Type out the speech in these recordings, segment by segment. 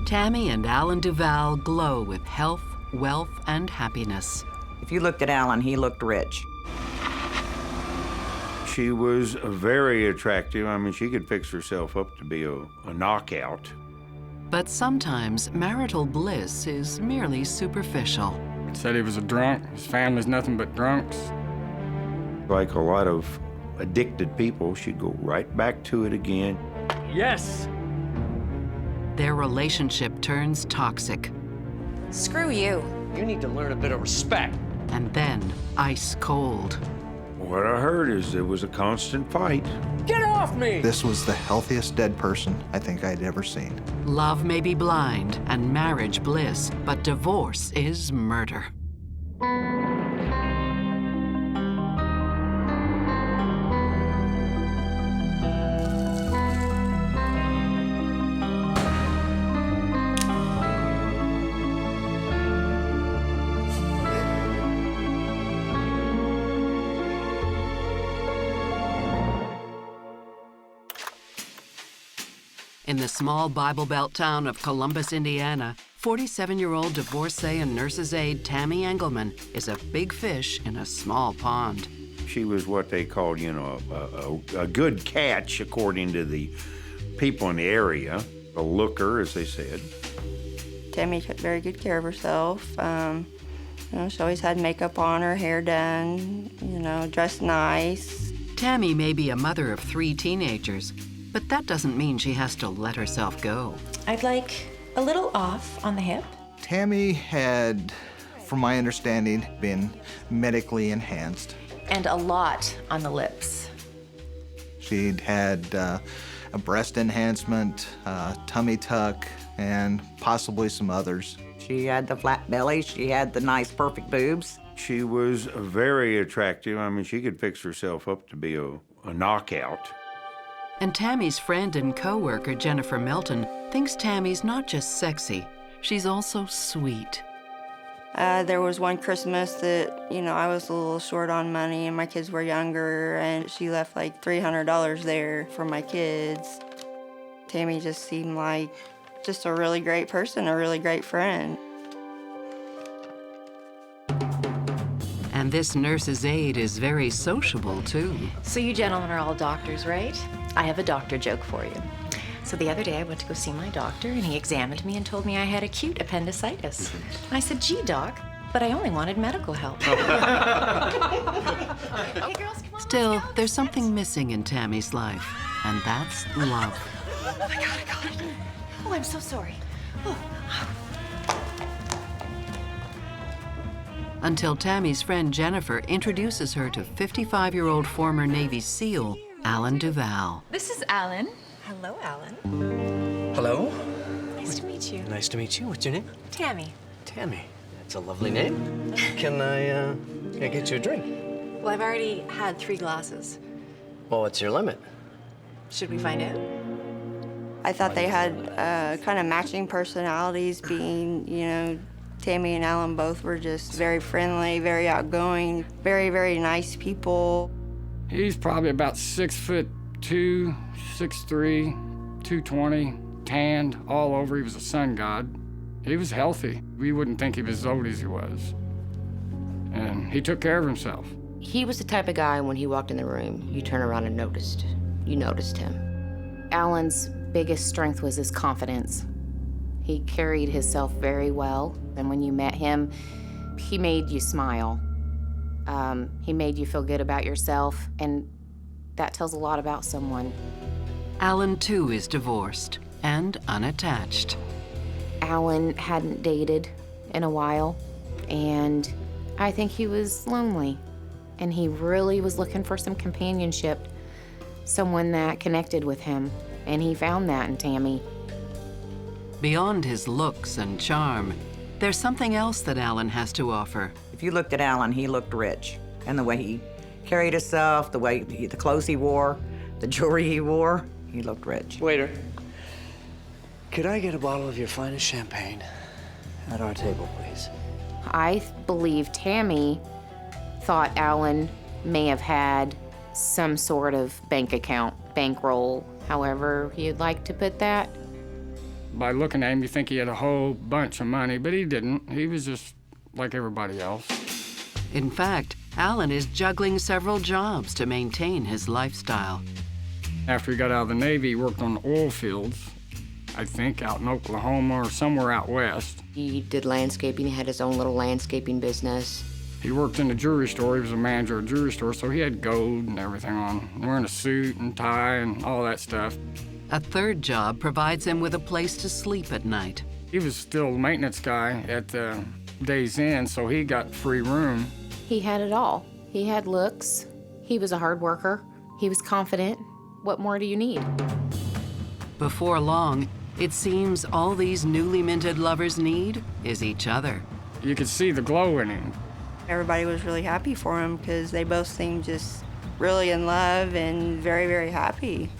Tami and Alan Duval glow with health, wealth, and happiness. If you looked at Alan, he looked rich. She was very attractive. I mean, she could fix herself up to be a knockout. But sometimes marital bliss is merely superficial. Said he was a drunk. His family's nothing but drunks. Like a lot of addicted people, she'd go right back to it again. Yes! Their relationship turns toxic. Screw you. You need to learn a bit of respect. And then ice cold. What I heard is there was a constant fight. Get off me! This was the healthiest dead person I think I'd ever seen. Love may be blind and marriage bliss, but divorce is murder. In the small Bible Belt town of Columbus, Indiana, 47-year-old divorcee and nurse's aide Tami Engelman is a big fish in a small pond. She was what they called, you know, a good catch, according to the people in the area. A looker, as they said. Tami took very good care of herself. She always had makeup on, her hair done, dressed nice. Tami may be a mother of 3 teenagers, but that doesn't mean she has to let herself go. I'd like a little off on the hip. Tami had, from my understanding, been medically enhanced. And a lot on the lips. She'd had a breast enhancement, tummy tuck, and possibly some others. She had the flat belly. She had the nice, perfect boobs. She was very attractive. I mean, she could fix herself up to be a knockout. And Tami's friend and co-worker, Jennifer Melton, thinks Tami's not just sexy, she's also sweet. There was one Christmas that, I was a little short on money and my kids were younger, and she left like $300 there for my kids. Tami just seemed like just a really great person, a really great friend. And this nurse's aide is very sociable, too. So you gentlemen are all doctors, right? I have a doctor joke for you. So the other day I went to go see my doctor and he examined me and told me I had acute appendicitis. And I said, gee, doc, but I only wanted medical help. Hey, girls, come on. Still, there's something missing in Tami's life, and that's love. I got it. Oh, I'm so sorry. Oh. Until Tami's friend Jennifer introduces her to 55-year-old former Navy SEAL, Alan Duval. This is Alan. Hello, Alan. Hello? Nice to meet you. Nice to meet you. What's your name? Tami. Tami. That's a lovely name. Can I get you a drink? Well, I've already had 3 glasses. Well, what's your limit? Should we find out? I thought they had kind of matching personalities, being, Tami and Alan both were just very friendly, very outgoing, very, very nice people. He's probably about 6'2", 6'3", 220, tanned all over. He was a sun god. He was healthy. We wouldn't think he was as old as he was. And he took care of himself. He was the type of guy, when he walked in the room, you turn around and you noticed him. Alan's biggest strength was his confidence. He carried himself very well, and when you met him, he made you smile. He made you feel good about yourself, and that tells a lot about someone. Alan, too, is divorced and unattached. Alan hadn't dated in a while, and I think he was lonely, and he really was looking for some companionship, someone that connected with him, and he found that in Tami. Beyond his looks and charm, there's something else that Alan has to offer. If you looked at Alan, he looked rich. And the way he carried himself, the clothes he wore, the jewelry he wore, he looked rich. Waiter, could I get a bottle of your finest champagne at our table, please? I believe Tami thought Alan may have had some sort of bank account, bankroll, however you'd like to put that. By looking at him, you think he had a whole bunch of money, but he didn't. He was just like everybody else. In fact, Alan is juggling several jobs to maintain his lifestyle. After he got out of the Navy, he worked on the oil fields, I think out in Oklahoma or somewhere out west. He did landscaping. He had his own little landscaping business. He worked in the jewelry store. He was a manager of a jewelry store, so he had gold and everything on, wearing a suit and tie and all that stuff. A third job provides him with a place to sleep at night. He was still a maintenance guy at the Days Inn, so he got free room. He had it all. He had looks. He was a hard worker. He was confident. What more do you need? Before long, it seems all these newly minted lovers need is each other. You could see the glow in him. Everybody was really happy for him because they both seemed just really in love and very, very happy.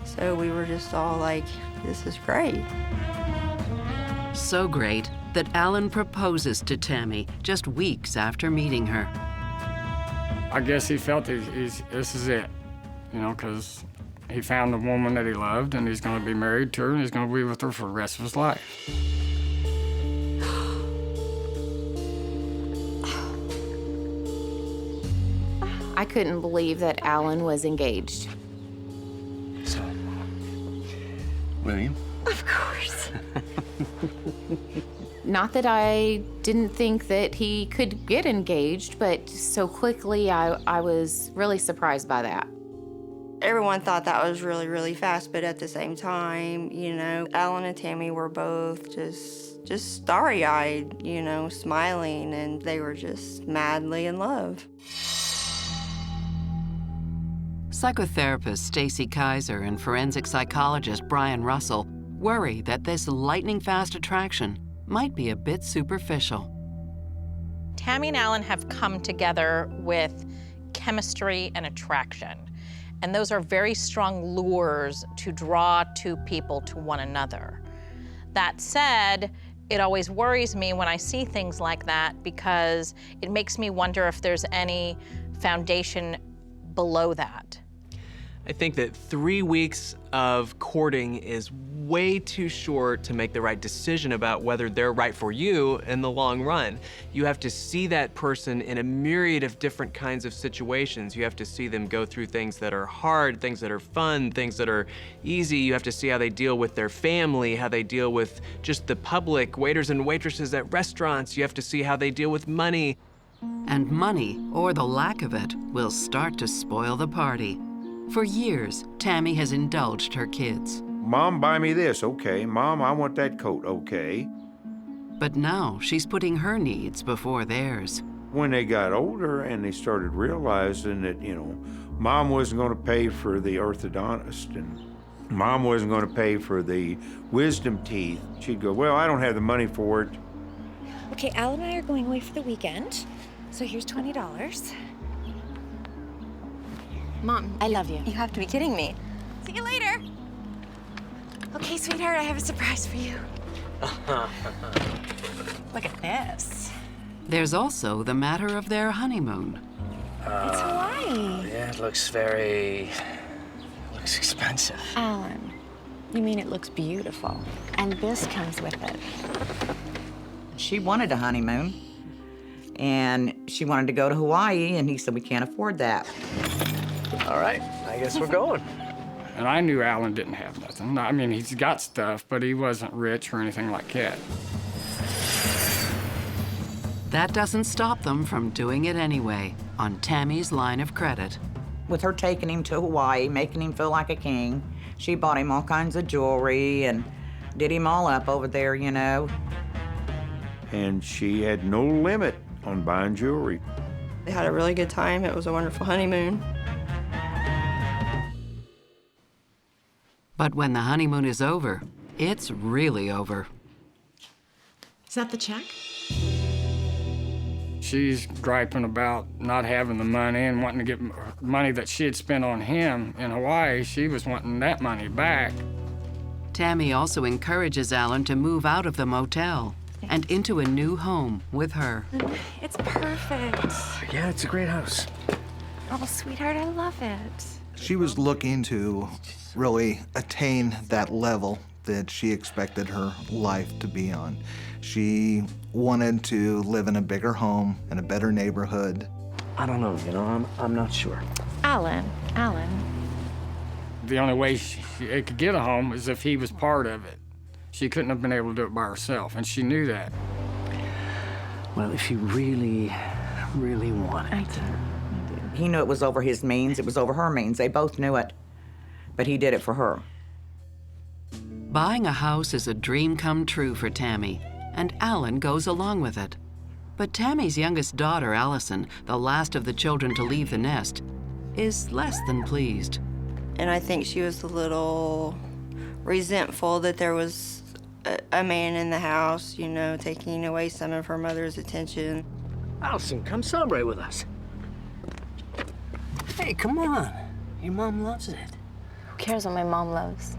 So we were just all like, this is great. So great that Alan proposes to Tami just weeks after meeting her. I guess he felt this is it, you know, because he found a woman that he loved, and he's going to be married to her, and he's going to be with her for the rest of his life. I couldn't believe that Alan was engaged. So, William? Of course. Not that I didn't think that he could get engaged, but so quickly I was really surprised by that. Everyone thought that was really, really fast, but at the same time, you know, Alan and Tami were both just starry-eyed, you know, smiling, and they were just madly in love. Psychotherapist Stacy Kaiser and forensic psychologist Brian Russell worry that this lightning-fast attraction might be a bit superficial. Tami and Alan have come together with chemistry and attraction, and those are very strong lures to draw two people to one another. That said, it always worries me when I see things like that because it makes me wonder if there's any foundation below that. I think that 3 weeks of courting is way too short to make the right decision about whether they're right for you in the long run. You have to see that person in a myriad of different kinds of situations. You have to see them go through things that are hard, things that are fun, things that are easy. You have to see how they deal with their family, how they deal with just the public, waiters and waitresses at restaurants. You have to see how they deal with money. And money, or the lack of it, will start to spoil the party. For years, Tami has indulged her kids. Mom, buy me this. Okay. Mom, I want that coat. Okay. But now she's putting her needs before theirs. When they got older and they started realizing that, you know, Mom wasn't going to pay for the orthodontist and Mom wasn't going to pay for the wisdom teeth, she'd go, well, I don't have the money for it. Okay, Al and I are going away for the weekend, so here's $20. Mom, I love you. You have to be kidding me. See you later. Okay, sweetheart, I have a surprise for you. Look at this. There's also the matter of their honeymoon. It's Hawaii. Yeah, it looks expensive. Alan, you mean it looks beautiful. And this comes with it. She wanted a honeymoon, and she wanted to go to Hawaii, and he said, we can't afford that. All right, I guess we're going. And I knew Alan didn't have nothing. I mean, he's got stuff, but he wasn't rich or anything like that. That doesn't stop them from doing it anyway, on Tami's line of credit. With her taking him to Hawaii, making him feel like a king, she bought him all kinds of jewelry and did him all up over there, you know. And she had no limit on buying jewelry. They had a really good time. It was a wonderful honeymoon. But when the honeymoon is over, it's really over. Is that the check? She's griping about not having the money and wanting to get money that she had spent on him in Hawaii. She was wanting that money back. Tami also encourages Alan to move out of the motel and into a new home with her. It's perfect. Yeah, it's a great house. Oh, sweetheart, I love it. She was looking to really attain that level that she expected her life to be on. She wanted to live in a bigger home, in a better neighborhood. I don't know, you know, I'm not sure. Alan. The only way she could get a home is if he was part of it. She couldn't have been able to do it by herself, and she knew that. Well, if you really, really wanted it. He knew it was over his means, it was over her means. They both knew it, but he did it for her. Buying a house is a dream come true for Tami, and Alan goes along with it. But Tammy's youngest daughter, Allison, the last of the children to leave the nest, is less than pleased. And I think she was a little resentful that there was a man in the house, you know, taking away some of her mother's attention. Allison, come celebrate with us. Hey, come on. Your mom loves it. Who cares what my mom loves?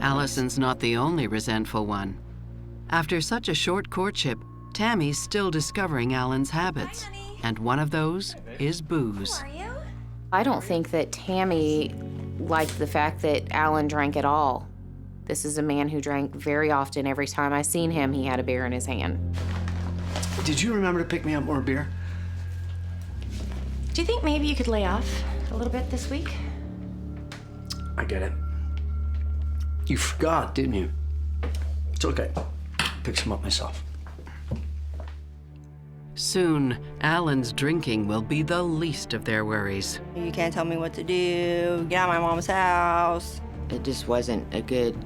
Allison's not the only resentful one. After such a short courtship, Tammy's still discovering Alan's habits, and one of those is booze. I don't think that Tami liked the fact that Alan drank at all. This is a man who drank very often. Every time I seen him, he had a beer in his hand. Did you remember to pick me up more beer? Do you think maybe you could lay off a little bit this week? I get it. You forgot, didn't you? It's okay. Pick some up myself. Soon, Alan's drinking will be the least of their worries. You can't tell me what to do. Get out of my mom's house. It just wasn't a good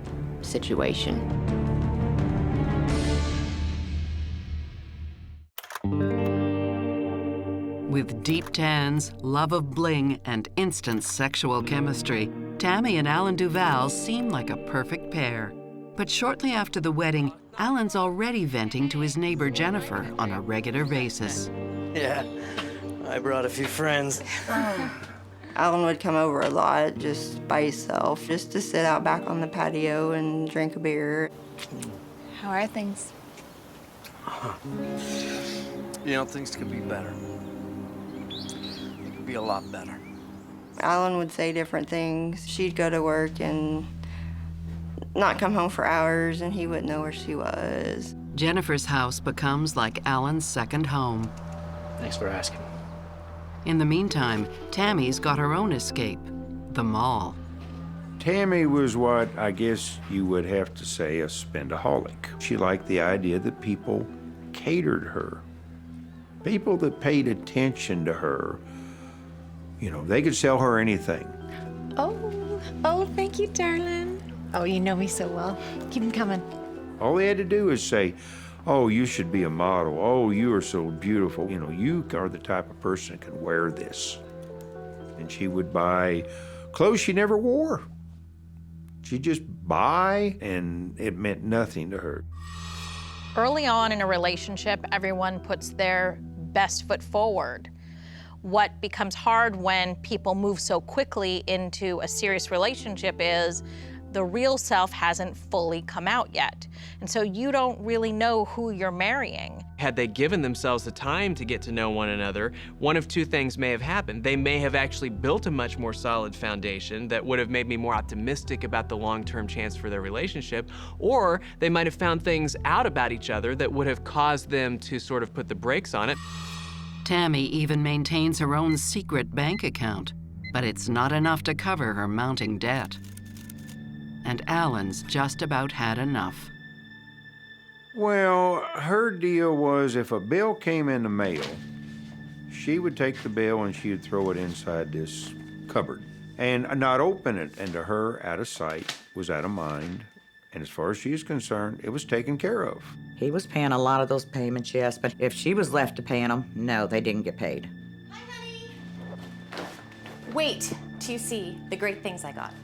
situation. With deep tans, love of bling, and instant sexual chemistry, Tami and Alan Vows seem like a perfect pair. But shortly after the wedding, Alan's already venting to his neighbor Jennifer on a regular basis. Yeah, I brought a few friends. Alan would come over a lot just by himself, just to sit out back on the patio and drink a beer. How are things? You know, things could be better. It could be a lot better. Alan would say different things. She'd go to work and not come home for hours, and he wouldn't know where she was. Jennifer's house becomes like Alan's second home. Thanks for asking. In the meantime, Tammy's got her own escape, the mall. Tami was what I guess you would have to say a spendaholic. She liked the idea that people catered her. People that paid attention to her. You know, they could sell her anything. Oh, thank you, darling. Oh, you know me so well. Keep them coming. All they had to do is say, oh, you should be a model. Oh, you are so beautiful. You know, you are the type of person that can wear this. And she would buy clothes she never wore. She'd just buy, and it meant nothing to her. Early on in a relationship, everyone puts their best foot forward. What becomes hard when people move so quickly into a serious relationship is the real self hasn't fully come out yet. And so you don't really know who you're marrying. Had they given themselves the time to get to know one another, one of two things may have happened. They may have actually built a much more solid foundation that would have made me more optimistic about the long-term chance for their relationship, or they might have found things out about each other that would have caused them to sort of put the brakes on it. Tami even maintains her own secret bank account, but it's not enough to cover her mounting debt. And Alan's just about had enough. Well, her deal was if a bill came in the mail, she would take the bill and she would throw it inside this cupboard and not open it. And to her, out of sight was out of mind. And as far as she's concerned, it was taken care of. He was paying a lot of those payments, yes, but if she was left to paying them, no, they didn't get paid. Wait till you see the great things I got.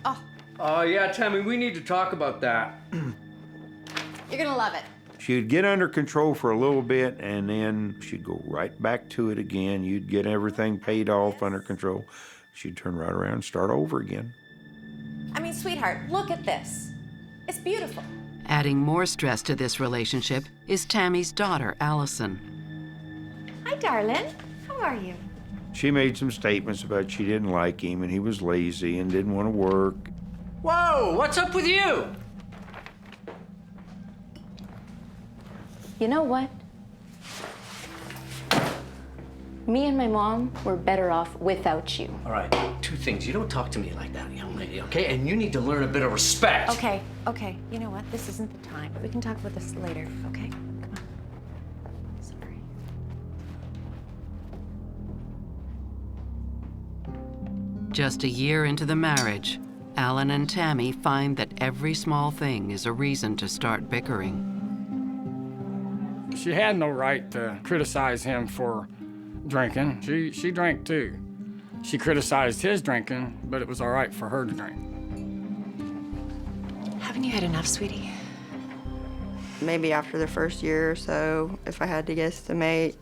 Oh, yeah, Tami, we need to talk about that. You're gonna love it. She'd get under control for a little bit, and then she'd go right back to it again. You'd get everything paid off under control. She'd turn right around and start over again. I mean, sweetheart, look at this. It's beautiful. Adding more stress to this relationship is Tammy's daughter, Allison. Hi, darling. How are you? She made some statements about she didn't like him and he was lazy and didn't want to work. Whoa, what's up with you? You know what? Me and my mom were better off without you. All right, two things. You don't talk to me like that, young lady, okay? And you need to learn a bit of respect. Okay, okay. You know what? This isn't the time. We can talk about this later, okay? Come on. Sorry. Just a year into the marriage, Alan and Tami find that every small thing is a reason to start bickering. She had no right to criticize him for drinking. She drank too. She criticized his drinking, but it was all right for her to drink. Haven't you had enough, sweetie? Maybe after the first year or so, if I had to guesstimate,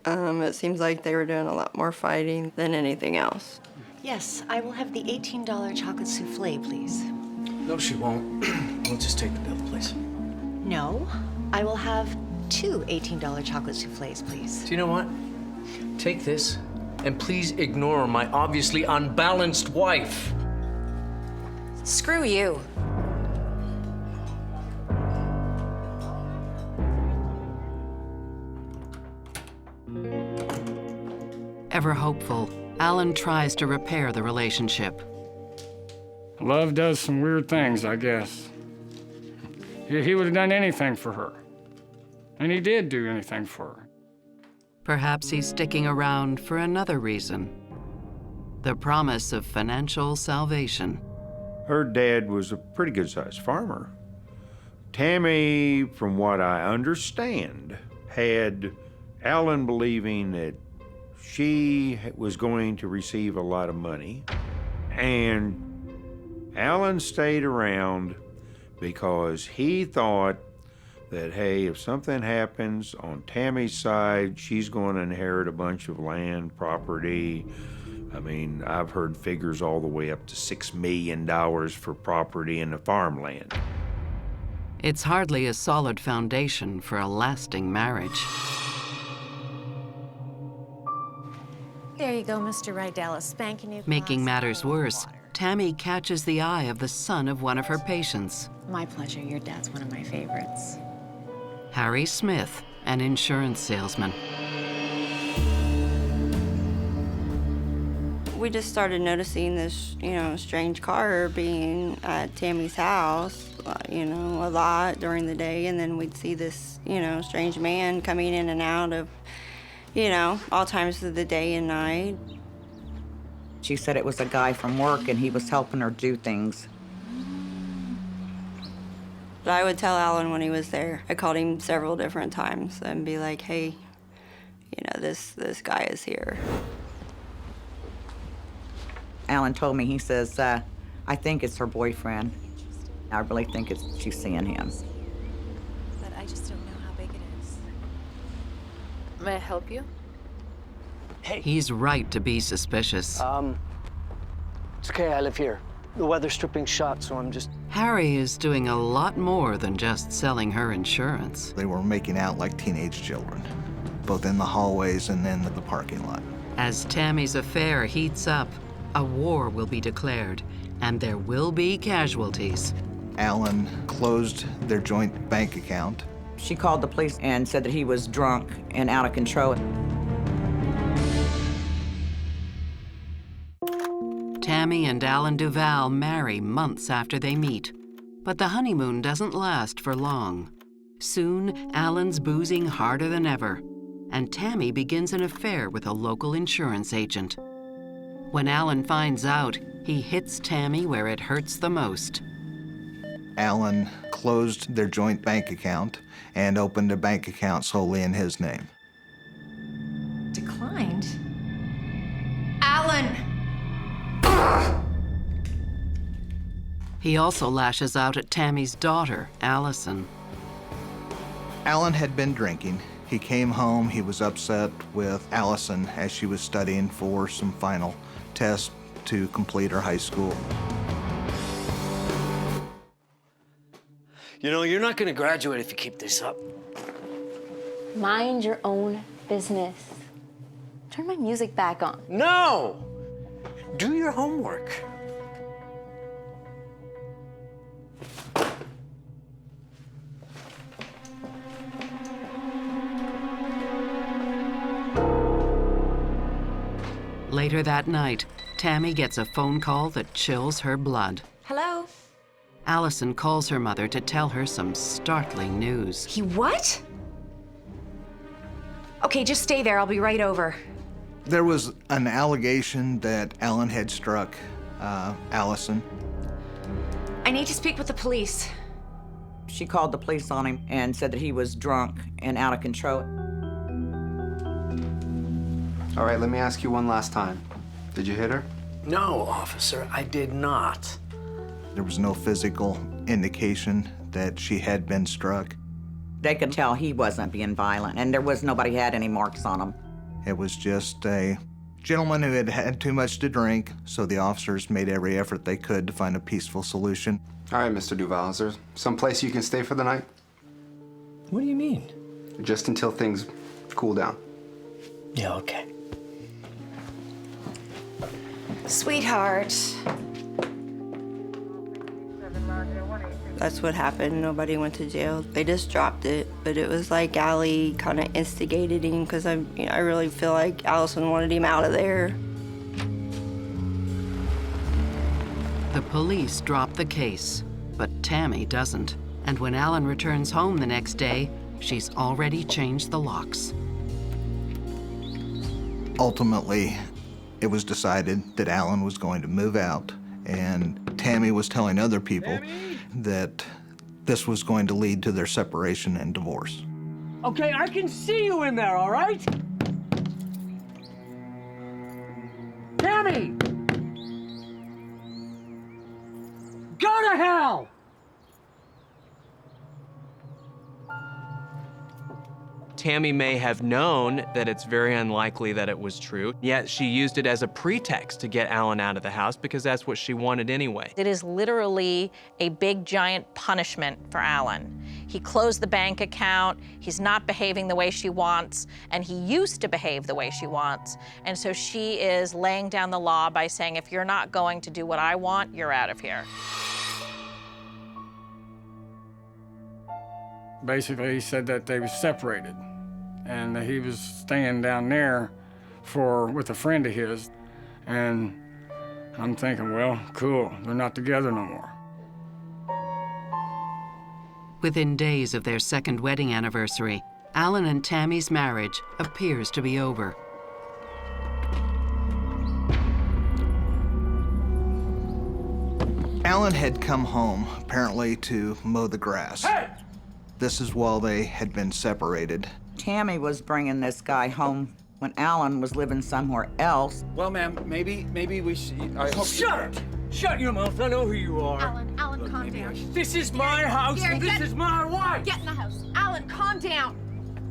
it seems like they were doing a lot more fighting than anything else. Yes, I will have the $18 chocolate souffle, please. No, she won't. We'll just take the bill, please. No, I will have two $18 chocolate souffles, please. Do you know what? Take this, and please ignore my obviously unbalanced wife. Screw you. Ever hopeful, Alan tries to repair the relationship. Love does some weird things, I guess. He would have done anything for her. And he did do anything for her. Perhaps he's sticking around for another reason. The promise of financial salvation. Her dad was a pretty good-sized farmer. Tami, from what I understand, had Alan believing that she was going to receive a lot of money, and Alan stayed around because he thought that, hey, if something happens on Tami's side, she's going to inherit a bunch of land, property. I mean, I've heard figures all the way up to $6 million for property in the farmland. It's hardly a solid foundation for a lasting marriage. There you go, Mr. Rydell, a spanking new Making glass matters of worse, water. Tami catches the eye of the son of one of her patients, My pleasure. Your dad's one of my favorites. Harry Smith, an insurance salesman. We just started noticing this, strange car being at Tami's house, a lot during the day, and then we'd see this, strange man coming in and out of, all times of the day and night. She said it was a guy from work and he was helping her do things. But I would tell Alan when he was there. I called him several different times and be like, hey, this guy is here. Alan told me, he says, I think it's her boyfriend. I really think she's seeing him. But I just don't know how big it is. May I help you? He's right to be suspicious. It's okay, I live here. The weather's stripping shot, so I'm just... Harry is doing a lot more than just selling her insurance. They were making out like teenage children, both in the hallways and in the parking lot. As Tami's affair heats up, a war will be declared, and there will be casualties. Alan closed their joint bank account. She called the police and said that he was drunk and out of control. Tami and Alan Duval marry months after they meet, but the honeymoon doesn't last for long. Soon, Alan's boozing harder than ever, and Tami begins an affair with a local insurance agent. When Alan finds out, he hits Tami where it hurts the most. Alan closed their joint bank account and opened a bank account solely in his name. Declined? Alan! He also lashes out at Tami's daughter, Allison. Alan had been drinking. He came home, he was upset with Allison as she was studying for some final tests to complete her high school. You're not gonna graduate if you keep this up. Mind your own business. Turn my music back on. No! Do your homework. Later that night, Tami gets a phone call that chills her blood. Hello? Allison calls her mother to tell her some startling news. He what? Okay, just stay there. I'll be right over. There was an allegation that Alan had struck Allison. I need to speak with the police. She called the police on him and said that he was drunk and out of control. All right, let me ask you one last time. Did you hit her? No, officer, I did not. There was no physical indication that she had been struck. They could tell he wasn't being violent, and there was nobody had any marks on him. It was just a gentleman who had had too much to drink, so the officers made every effort they could to find a peaceful solution. All right, Mr. Duval, is there some place you can stay for the night? What do you mean? Just until things cool down. Yeah, okay. Sweetheart. That's what happened. Nobody went to jail. They just dropped it. But it was like Allie kind of instigated him because I really feel like Allison wanted him out of there. The police drop the case, but Tami doesn't. And when Alan returns home the next day, she's already changed the locks. Ultimately, it was decided that Alan was going to move out, and Tami was telling other people that this was going to lead to their separation and divorce. Okay, I can see you in there, all right? Tami! Go to hell! Tami may have known that it's very unlikely that it was true, yet she used it as a pretext to get Alan out of the house because that's what she wanted anyway. It is literally a big, giant punishment for Alan. He closed the bank account, he's not behaving the way she wants, and he used to behave the way she wants. And so she is laying down the law by saying, if you're not going to do what I want, you're out of here. Basically, he said that they were separated and that he was staying down there with a friend of his. And I'm thinking, well, cool, they're not together no more. Within days of their second wedding anniversary, Alan and Tami's marriage appears to be over. Alan had come home, apparently, to mow the grass. Hey! This is while they had been separated. Tami was bringing this guy home when Alan was living somewhere else. Well, ma'am, maybe we should. I hope. Shut it! Shut your mouth. I know who you are. Alan, calm down. This is my house and this is my wife. Get in the house. Alan, calm down.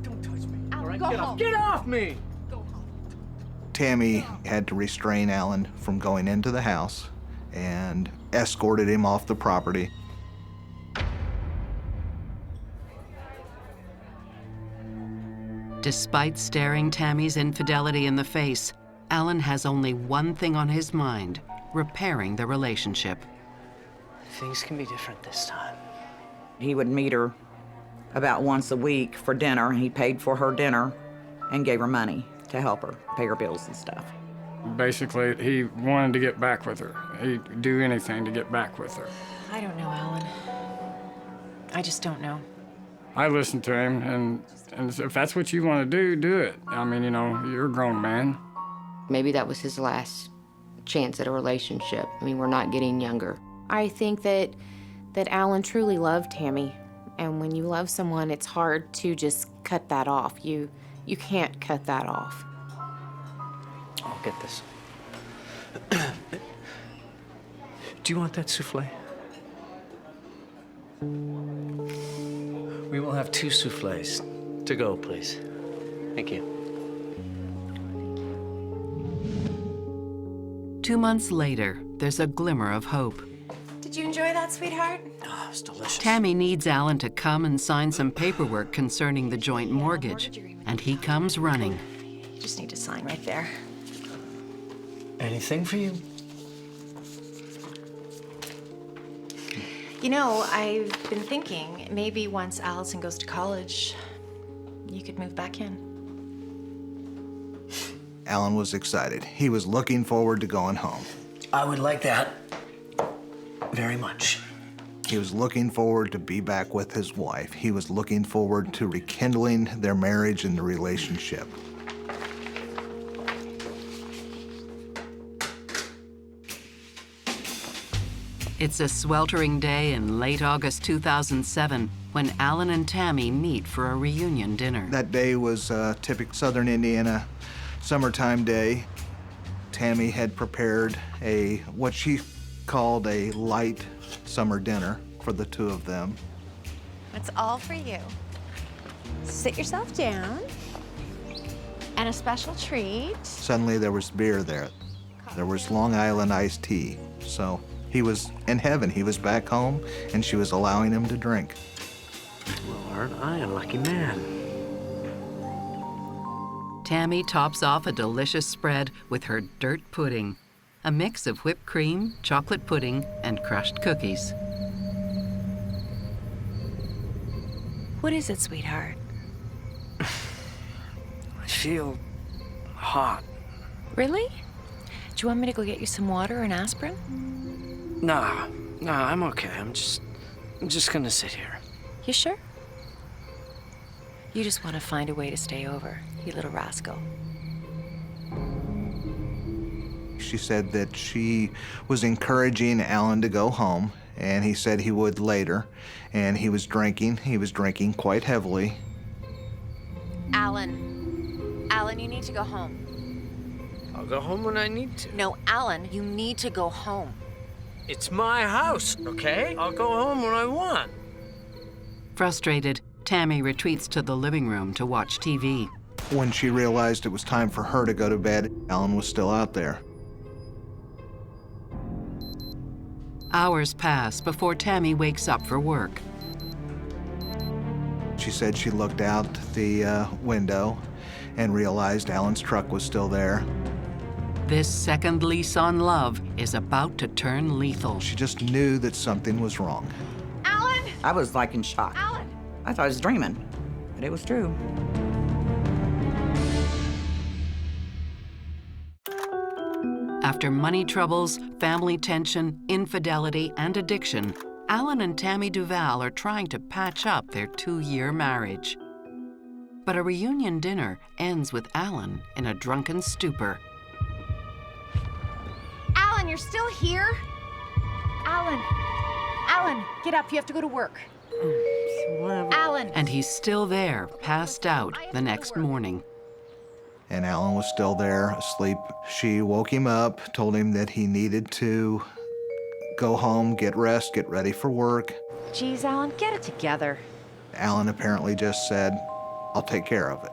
Don't touch me. Alan, all right, go get home. off. Get off me! Go home. Tami had to restrain Alan from going into the house and escorted him off the property. Despite staring Tami's infidelity in the face, Alan has only one thing on his mind: repairing the relationship. Things can be different this time. He would meet her about once a week for dinner, and he paid for her dinner and gave her money to help her pay her bills and stuff. Basically, he wanted to get back with her. He'd do anything to get back with her. I don't know, Alan. I just don't know. I listened to him, and if that's what you want to do, do it. I mean, you know, you're a grown man. Maybe that was his last chance at a relationship. I mean, we're not getting younger. I think that Alan truly loved Tami, and when you love someone, it's hard to just cut that off. You can't cut that off. I'll get this. Do you want that souffle? We will have 2 souffles. To go, please. Thank you. 2 months later, there's a glimmer of hope. Did you enjoy that, sweetheart? Oh, it's delicious. Tami needs Alan to come and sign some paperwork concerning the joint mortgage, and he comes running. Just need to sign right there. Anything for you? You know, I've been thinking maybe once Allison goes to college, you could move back in. Alan was excited. He was looking forward to going home. I would like that very much. He was looking forward to be back with his wife. He was looking forward to rekindling their marriage and the relationship. It's a sweltering day in late August 2007 when Alan and Tami meet for a reunion dinner. That day was a typical Southern Indiana summertime day. Tami had prepared what she called a light summer dinner for the two of them. It's all for you. Sit yourself down. And a special treat. Suddenly there was beer there. There was Long Island iced tea. So he was in heaven. He was back home, and she was allowing him to drink. Well, aren't I a lucky man? Tami tops off a delicious spread with her dirt pudding, a mix of whipped cream, chocolate pudding, and crushed cookies. What is it, sweetheart? I feel hot. Really? Do you want me to go get you some water or an aspirin? Nah, I'm okay. I'm just gonna sit here. You sure? You just want to find a way to stay over, you little rascal. She said that she was encouraging Alan to go home, and he said he would later. And he was drinking quite heavily. Alan, you need to go home. I'll go home when I need to. No, Alan, you need to go home. It's my house, okay? I'll go home when I want. Frustrated, Tami retreats to the living room to watch TV. When she realized it was time for her to go to bed, Alan was still out there. Hours pass before Tami wakes up for work. She said she looked out the window and realized Alan's truck was still there. This second lease on love is about to turn lethal. She just knew that something was wrong. Alan! I was like in shock. Alan! I thought I was dreaming, but it was true. After money troubles, family tension, infidelity, and addiction, Alan and Tami Duval are trying to patch up their 2-year marriage. But a reunion dinner ends with Alan in a drunken stupor. Alan, you're still here? Alan, get up. You have to go to work. Alan! And he's still there, passed out, the next morning. And Alan was still there, asleep. She woke him up, told him that he needed to go home, get rest, get ready for work. Geez, Alan, get it together. Alan apparently just said, "I'll take care of it."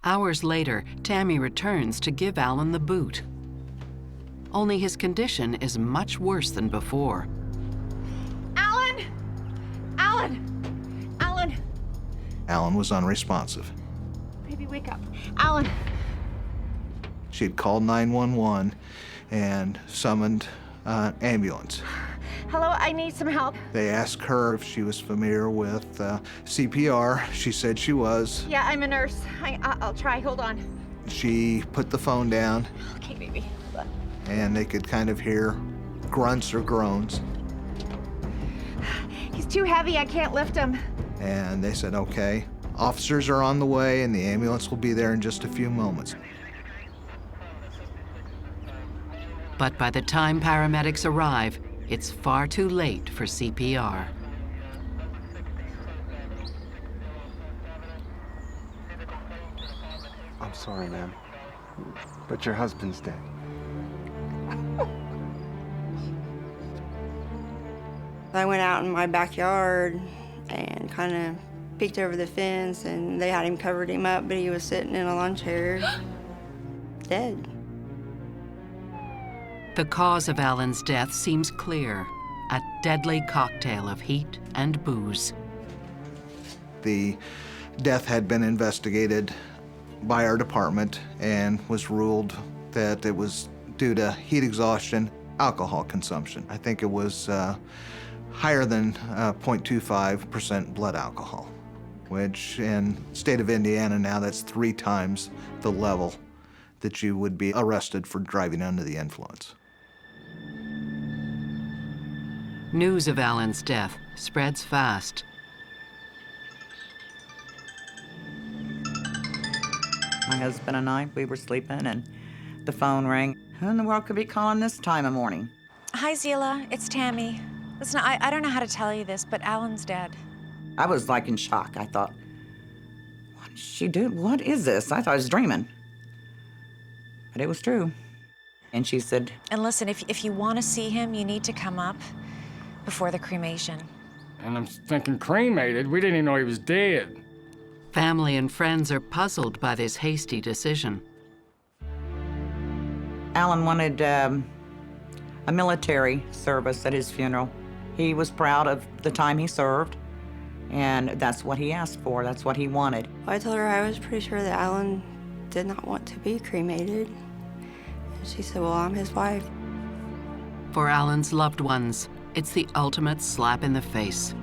Hours later, Tami returns to give Alan the boot. Only his condition is much worse than before. Alan! Alan was unresponsive. Baby, wake up. Alan! She'd called 911 and summoned an ambulance. Hello, I need some help. They asked her if she was familiar with CPR. She said she was. Yeah, I'm a nurse. I'll try. Hold on. She put the phone down, Okay, baby. Hold on. and they could kind of hear grunts or groans. He's too heavy. I can't lift him. And they said, "Okay, officers are on the way, and the ambulance will be there in just a few moments." But by the time paramedics arrive, it's far too late for CPR. I'm sorry, ma'am, but your husband's dead. I went out in my backyard and kind of peeked over the fence, and they had covered him up, but he was sitting in a lawn chair, dead. The cause of Alan's death seems clear: a deadly cocktail of heat and booze. the death had been investigated by our department and was ruled that it was due to heat exhaustion, alcohol consumption. I think it was higher than 0.25% blood alcohol, which in the state of Indiana now, that's 3 times the level that you would be arrested for driving under the influence. News of Alan's death spreads fast. My husband and I, we were sleeping, and the phone rang. Who in the world could be calling this time of morning? Hi, Zila. It's Tami. Listen, I don't know how to tell you this, but Alan's dead. I was like in shock. I thought, what did she do? What is this? I thought I was dreaming. But it was true. And she said, And listen, if you want to see him, you need to come up before the cremation. And I'm thinking, cremated? We didn't even know he was dead. Family and friends are puzzled by this hasty decision. Alan wanted a military service at his funeral. He was proud of the time he served, and that's what he asked for. That's what he wanted. I told her I was pretty sure that Alan did not want to be cremated. And she said, well, I'm his wife. For Alan's loved ones, it's the ultimate slap in the face.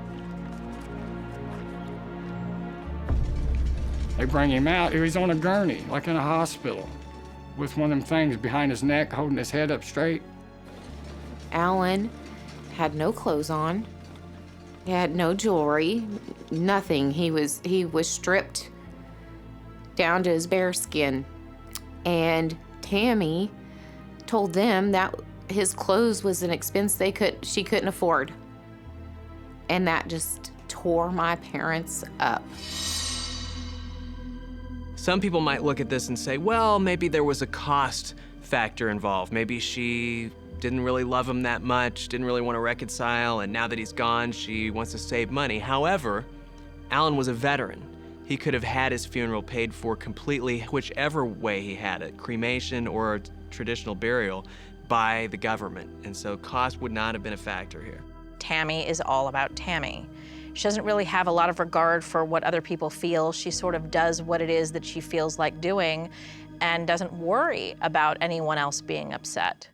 They bring him out, he's on a gurney, like in a hospital, with one of them things behind his neck, holding his head up straight. Alan had no clothes on. He had no jewelry, nothing. He was stripped down to his bare skin. And Tami told them that his clothes was an expense she couldn't afford. And that just tore my parents up. Some people might look at this and say, well, maybe there was a cost factor involved. Maybe she didn't really love him that much, didn't really want to reconcile, and now that he's gone, she wants to save money. However, Alan was a veteran. He could have had his funeral paid for completely, whichever way he had it, cremation or traditional burial, by the government. And so cost would not have been a factor here. Tami is all about Tami. She doesn't really have a lot of regard for what other people feel. She sort of does what it is that she feels like doing and doesn't worry about anyone else being upset.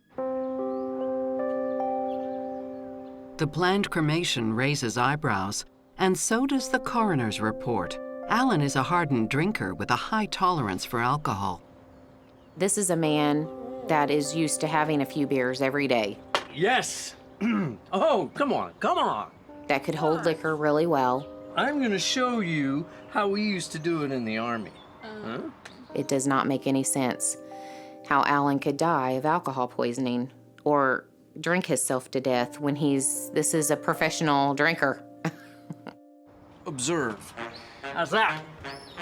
The planned cremation raises eyebrows, and so does the coroner's report. Alan is a hardened drinker with a high tolerance for alcohol. This is a man that is used to having a few beers every day. Yes. Oh, come on, come on. That could hold liquor really well. I'm gonna show you how we used to do it in the Army. Huh? It does not make any sense how Alan could die of alcohol poisoning or drink himself to death when this is a professional drinker. Observe. How's that?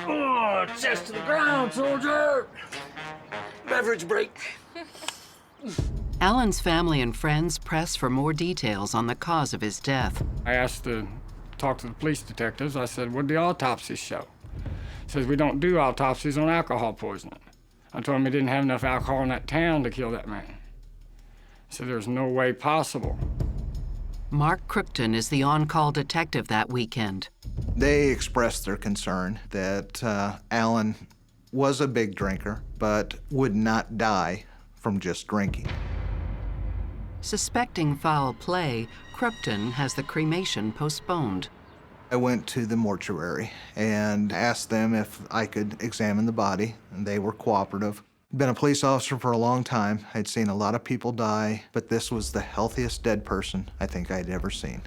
Oh, chest to the ground, soldier! Beverage break. Alan's family and friends press for more details on the cause of his death. I asked to talk to the police detectives. I said, what did the autopsy show? He says, we don't do autopsies on alcohol poisoning. I told him he didn't have enough alcohol in that town to kill that man. I said, there's no way possible. Mark Crookton is the on-call detective that weekend. They expressed their concern that Alan was a big drinker, but would not die from just drinking. Suspecting foul play, Crookton has the cremation postponed. I went to the mortuary and asked them if I could examine the body, and they were cooperative. Been a police officer for a long time. I'd seen a lot of people die, but this was the healthiest dead person I think I'd ever seen.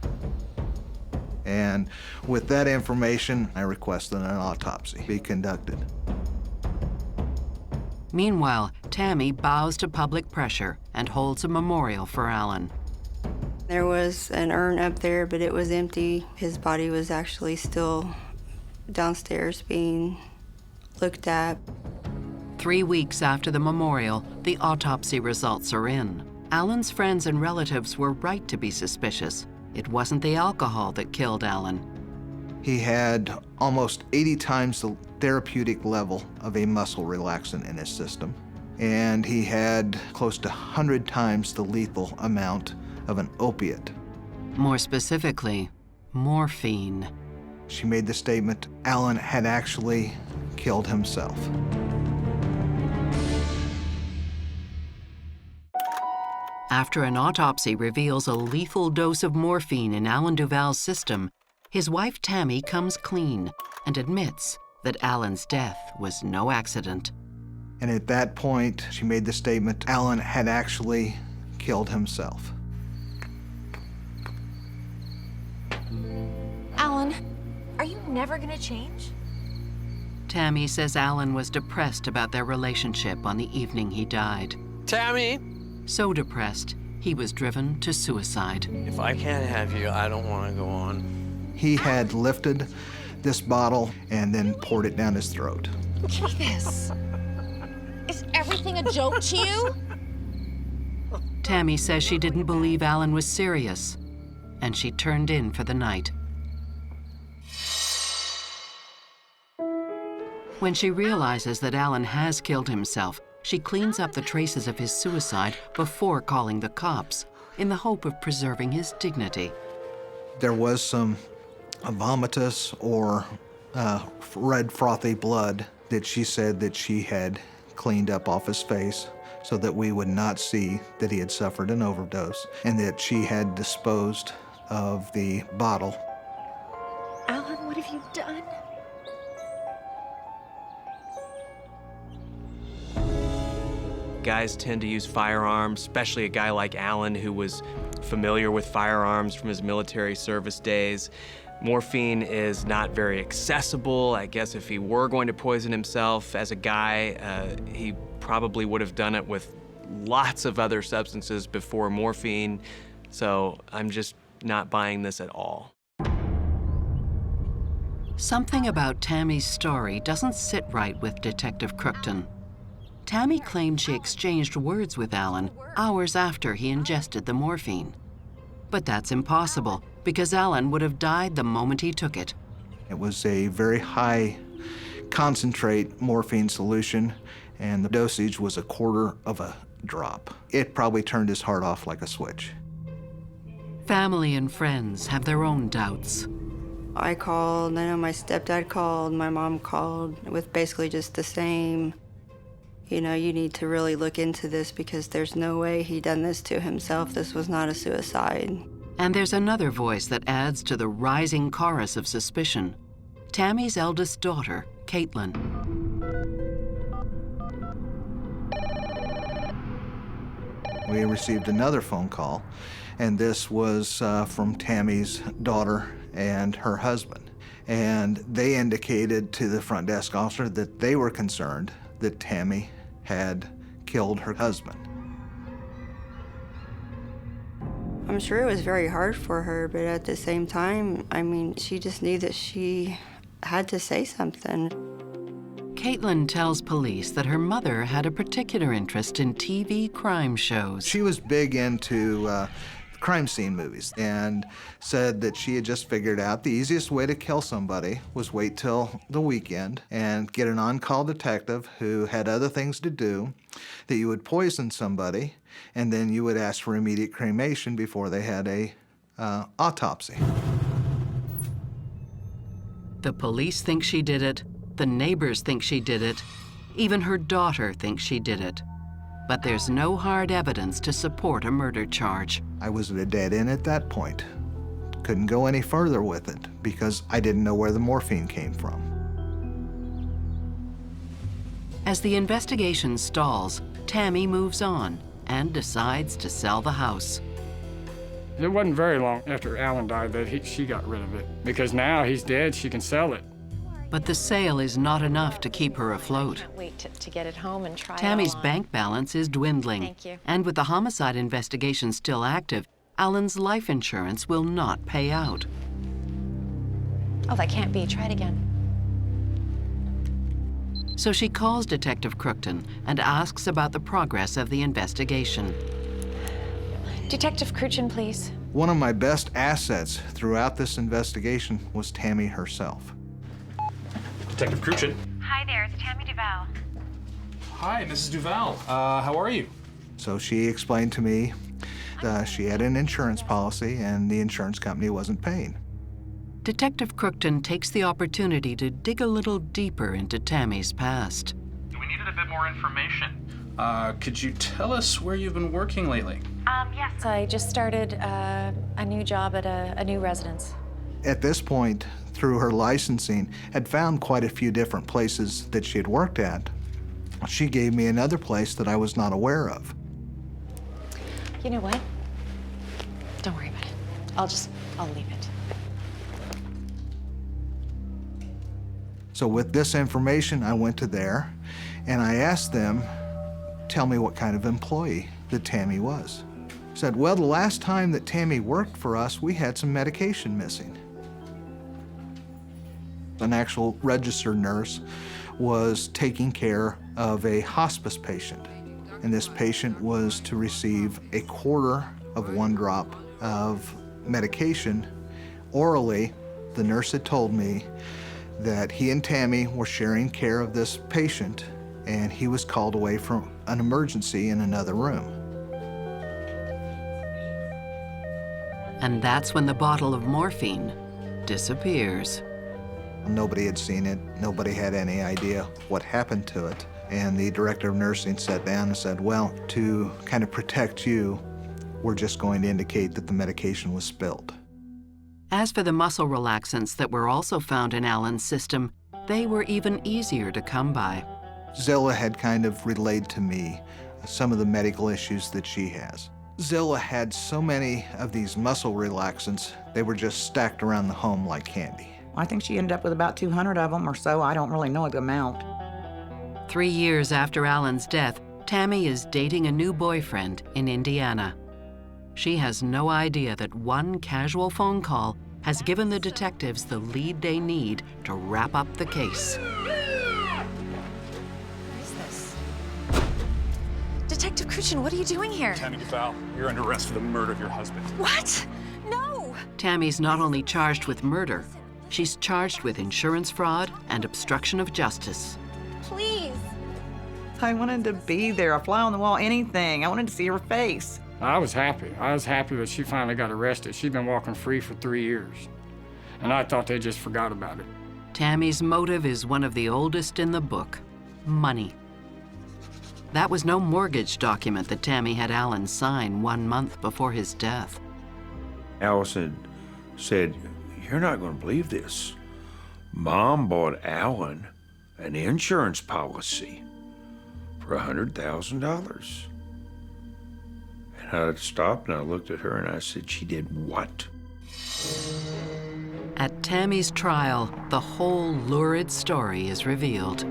And with that information, I requested an autopsy be conducted. Meanwhile, Tami bows to public pressure and holds a memorial for Alan. There was an urn up there, but it was empty. His body was actually still downstairs being looked at. 3 weeks after the memorial, the autopsy results are in. Alan's friends and relatives were right to be suspicious. It wasn't the alcohol that killed Alan. He had almost 80 times the therapeutic level of a muscle relaxant in his system, and he had close to 100 times the lethal amount of an opiate. More specifically, morphine. She made the statement Alan had actually killed himself. After an autopsy reveals a lethal dose of morphine in Alan Duvall's system, his wife Tami comes clean and admits that Alan's death was no accident. And at that point, she made the statement Alan had actually killed himself. Alan, are you never gonna change? Tami says Alan was depressed about their relationship on the evening he died. Tami! So depressed, he was driven to suicide. If I can't have you, I don't want to go on. He had lifted this bottle and then poured it down his throat. Jesus. Is everything a joke to you? Tami says she didn't believe Alan was serious, and she turned in for the night. When she realizes that Alan has killed himself, she cleans up the traces of his suicide before calling the cops, in the hope of preserving his dignity. There was some vomitus or red frothy blood that she said that she had cleaned up off his face so that we would not see that he had suffered an overdose, and that she had disposed of the bottle. Alan, what have you done? Guys tend to use firearms, especially a guy like Alan who was familiar with firearms from his military service days. Morphine is not very accessible. I guess if he were going to poison himself as a guy, he probably would have done it with lots of other substances before morphine. So I'm just not buying this at all. Something about Tami's story doesn't sit right with Detective Crookton. Tami claimed she exchanged words with Alan hours after he ingested the morphine. But that's impossible, because Alan would have died the moment he took it. It was a very high concentrate morphine solution, and the dosage was 1/4 of a drop. It probably turned his heart off like a switch. Family and friends have their own doubts. I called, I know my stepdad called, my mom called, with basically just the same, you know, you need to really look into this because there's no way he done this to himself. This was not a suicide. And there's another voice that adds to the rising chorus of suspicion. Tami's eldest daughter, Caitlin. We received another phone call, and this was from Tami's daughter and her husband. And they indicated to the front desk officer that they were concerned that Tami had killed her husband. I'm sure it was very hard for her, but at the same time, I mean, she just knew that she had to say something. Caitlin tells police that her mother had a particular interest in TV crime shows. She was big into crime scene movies and said that she had just figured out the easiest way to kill somebody was wait till the weekend and get an on-call detective who had other things to do, that you would poison somebody, and then you would ask for immediate cremation before they had a autopsy. The police think she did it, the neighbors think she did it, even her daughter thinks she did it. But there's no hard evidence to support a murder charge. I was at a dead end at that point. Couldn't go any further with it because I didn't know where the morphine came from. As the investigation stalls, Tami moves on and decides to sell the house. It wasn't very long after Alan died that she got rid of it, because now he's dead, she can sell it. But the sale is not enough to keep her afloat. Can't wait to get it home and try Tami's it on. bank balance is dwindling. Thank you. And with the homicide investigation still active, Alan's life insurance will not pay out. Oh, that can't be. Try it again. So she calls Detective Crookton and asks about the progress of the investigation. Detective Cruchin, please. One of my best assets throughout this investigation was Tami herself. Detective Cruchin. Hi there, it's Tami Duval. Hi, Mrs. Duval. How are you? So she explained to me that she had an insurance policy and the insurance company wasn't paying. Detective Crookton takes the opportunity to dig a little deeper into Tammy's past. We needed a bit more information. Could you tell us where you've been working lately? Yes, I just started a new job at a new residence. At this point, through her licensing, had found quite a few different places that she had worked at. She gave me another place that I was not aware of. You know what? Don't worry about it. I'll leave it. So with this information, I went to there and I asked them, tell me what kind of employee that Tammy was. Said, well, the last time that Tammy worked for us, we had some medication missing. An actual registered nurse was taking care of a hospice patient. And this patient was to receive a quarter of 1 drop of medication orally. The nurse had told me that he and Tammy were sharing care of this patient, and he was called away from an emergency in another room. And that's when the bottle of morphine disappears. Nobody had seen it. Nobody had any idea what happened to it. And the director of nursing sat down and said, well, to kind of protect you, we're just going to indicate that the medication was spilled. As for the muscle relaxants that were also found in Alan's system, they were even easier to come by. Zilla had kind of relayed to me some of the medical issues that she has. Zilla had so many of these muscle relaxants, they were just stacked around the home like candy. I think she ended up with about 200 of them or so. I don't really know the amount. 3 years after Alan's death, Tammy is dating a new boyfriend in Indiana. She has no idea that one casual phone call has given the detectives the lead they need to wrap up the case. What is this? Detective Crucian, what are you doing here? Tami Duval, you're under arrest for the murder of your husband. What? No! Tammy's not only charged with murder, she's charged with insurance fraud and obstruction of justice. Please. I wanted to be there, a fly on the wall, anything. I wanted to see her face. I was happy. I was happy that she finally got arrested. She'd been walking free for 3 years, and I thought they just forgot about it. Tammy's motive is one of the oldest in the book: money. That was no mortgage document that Tammy had Alan sign 1 month before his death. Allison said, you're not going to believe this. Mom bought Alan an insurance policy for $100,000. And I stopped and I looked at her and I said, she did what? At Tammy's trial, the whole lurid story is revealed.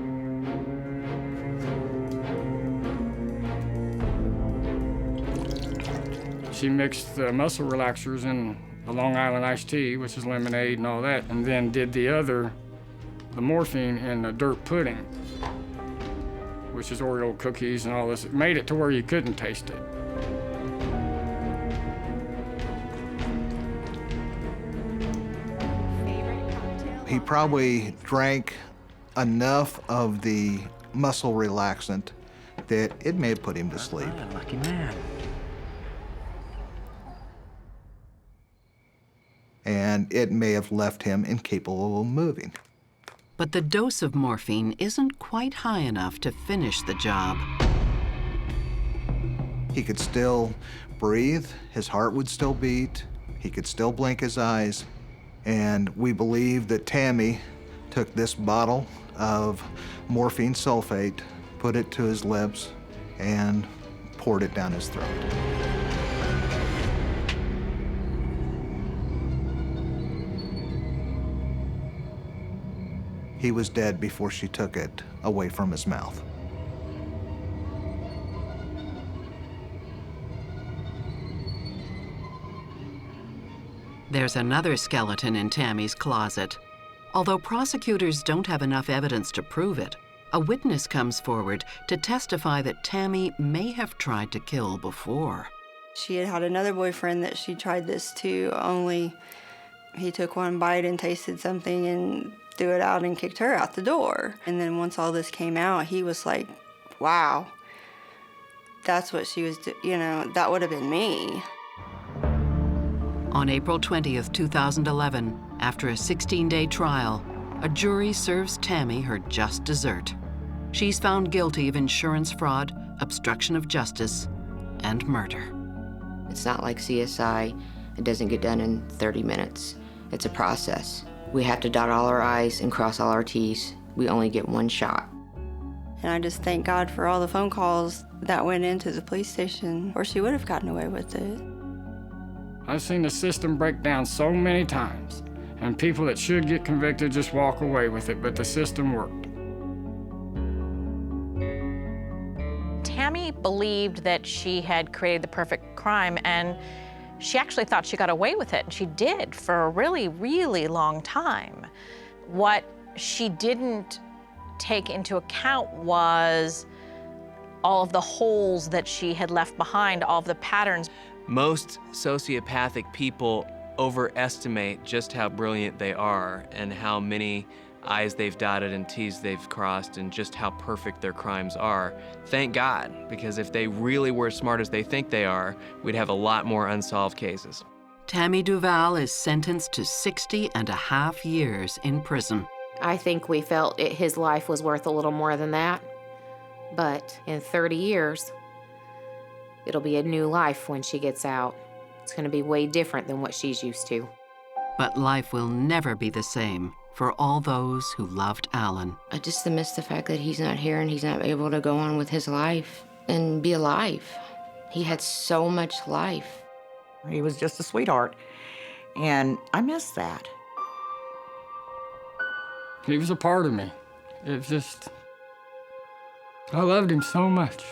She mixed the muscle relaxers in the Long Island iced tea, which is lemonade and all that, and then did the morphine in the dirt pudding, which is Oreo cookies and all this. It made it to where you couldn't taste it. He probably drank enough of the muscle relaxant that it may have put him to sleep. Lucky man. And it may have left him incapable of moving. But the dose of morphine isn't quite high enough to finish the job. He could still breathe, his heart would still beat, he could still blink his eyes, and we believe that Tammy took this bottle of morphine sulfate, put it to his lips, and poured it down his throat. He was dead before she took it away from his mouth. There's another skeleton in Tammy's closet. Although prosecutors don't have enough evidence to prove it, a witness comes forward to testify that Tammy may have tried to kill before. She had had another boyfriend that she tried this to, only he took one bite and tasted something and threw it out and kicked her out the door. And then once all this came out, he was like, wow, that's what she was, that would have been me. On April 20th, 2011, after a 16-day trial, a jury serves Tami her just dessert. She's found guilty of insurance fraud, obstruction of justice, and murder. It's not like CSI. It doesn't get done in 30 minutes. It's a process. We have to dot all our I's and cross all our T's. We only get one shot. And I just thank God for all the phone calls that went into the police station, or she would have gotten away with it. I've seen the system break down so many times, and people that should get convicted just walk away with it, but the system worked. Tami believed that she had created the perfect crime, and she actually thought she got away with it, and she did for a really, really long time. What she didn't take into account was all of the holes that she had left behind, all of the patterns. Most sociopathic people overestimate just how brilliant they are and how many I's they've dotted and T's they've crossed and just how perfect their crimes are. Thank God, because if they really were as smart as they think they are, we'd have a lot more unsolved cases. Tami Duval is sentenced to 60.5 years in prison. I think we felt his life was worth a little more than that. But in 30 years, it'll be a new life when she gets out. It's going to be way different than what she's used to. But life will never be the same for all those who loved Alan. I just miss the fact that he's not here and he's not able to go on with his life and be alive. He had so much life. He was just a sweetheart, and I miss that. He was a part of me. It was just, I loved him so much.